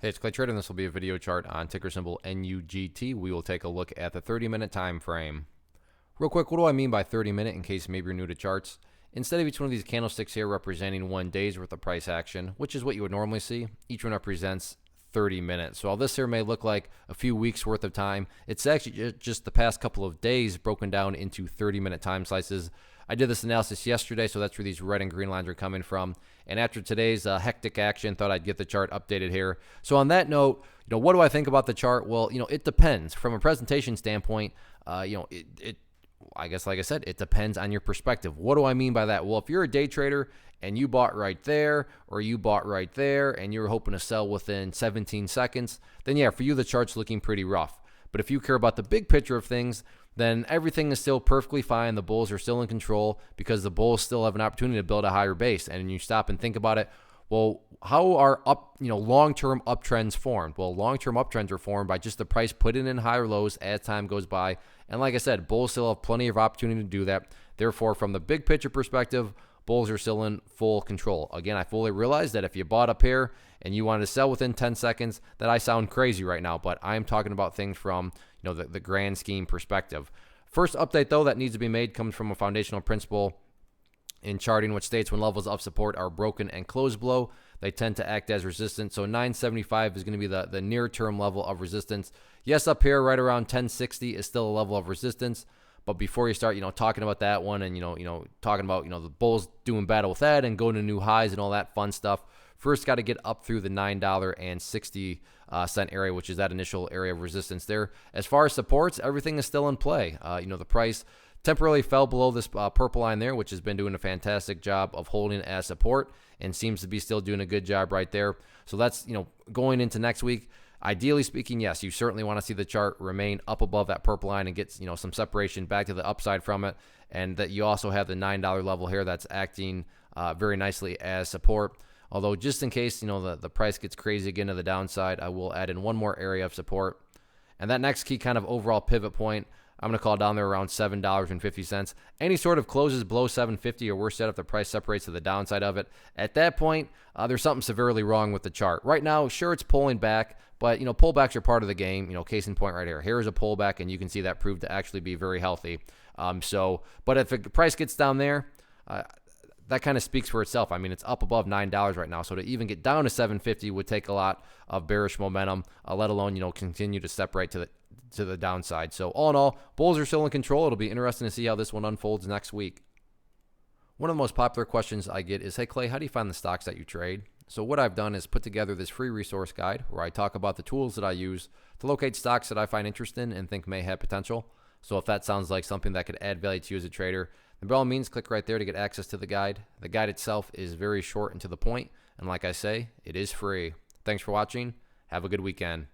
Hey, it's Clay Trader, and this will be a video chart on ticker symbol NUGT. We will take a look at the 30-minute time frame. Real quick, what do I mean by 30-minute in case maybe you're new to charts? Instead of each one of these candlesticks here representing 1 day's worth of price action, which is what you would normally see, each one represents 30 minutes. So while this here may look like a few weeks worth of time, it's actually just the past couple of days broken down into 30-minute time slices. I did this analysis yesterday, so that's where these red and green lines are coming from. And after today's hectic action, thought I'd get the chart updated here. So on that note, what do I think about the chart? Well, it depends. From a presentation standpoint, I guess, like I said, it depends on your perspective. What do I mean by that? Well, if you're a day trader and you bought right there, or you bought right there, and you're hoping to sell within 17 seconds, then yeah, for you, the chart's looking pretty rough. But if you care about the big picture of things, then everything is still perfectly fine. The bulls are still in control because the bulls still have an opportunity to build a higher base. And you stop and think about it, well, how are long-term uptrends formed? Well, long-term uptrends are formed by just the price putting in higher lows as time goes by. And like I said, bulls still have plenty of opportunity to do that. Therefore, from the big picture perspective, bulls are still in full control. Again, I fully realize that if you bought up here and you wanted to sell within 10 seconds, that I sound crazy right now, but I'm talking about things from the grand scheme perspective. First update, though, that needs to be made comes from a foundational principle in charting, which states when levels of support are broken and closed below, they tend to act as resistance. So 975 is going to be the near-term level of resistance. Yes, up here, right around 1060 is still a level of resistance. But before you start, talking about that one and, talking about, the bulls doing battle with that and going to new highs and all that fun stuff, first got to get up through the $9.60 area, which is that initial area of resistance there. As far as supports, everything is still in play. The price temporarily fell below this purple line there, which has been doing a fantastic job of holding as support and seems to be still doing a good job right there. So that's, going into next week. Ideally speaking, yes, you certainly want to see the chart remain up above that purple line and get some separation back to the upside from it, and that you also have the $9 level here that's acting very nicely as support. Although just in case the price gets crazy again to the downside, I will add in one more area of support. And that next key kind of overall pivot point, I'm going to call down there around $7.50. Any sort of closes below $7.50 or worse yet, if the price separates to the downside of it, at that point, there's something severely wrong with the chart. Right now, sure, it's pulling back, but pullbacks are part of the game. Case in point right here. Here's a pullback, and you can see that proved to actually be very healthy. But if the price gets down there, that kind of speaks for itself. I mean, it's up above $9 right now, so to even get down to $7.50 would take a lot of bearish momentum, let alone continue to separate to the downside. So all in all, bulls are still in control. It'll be interesting to see how this one unfolds next week. One of the most popular questions I get is, hey Clay, how do you find the stocks that you trade? So what I've done is put together this free resource guide where I talk about the tools that I use to locate stocks that I find interesting and think may have potential. So if that sounds like something that could add value to you as a trader, then by all means, click right there to get access to the guide. The guide itself is very short and to the point, and like I say, it is free. Thanks for watching. Have a good weekend.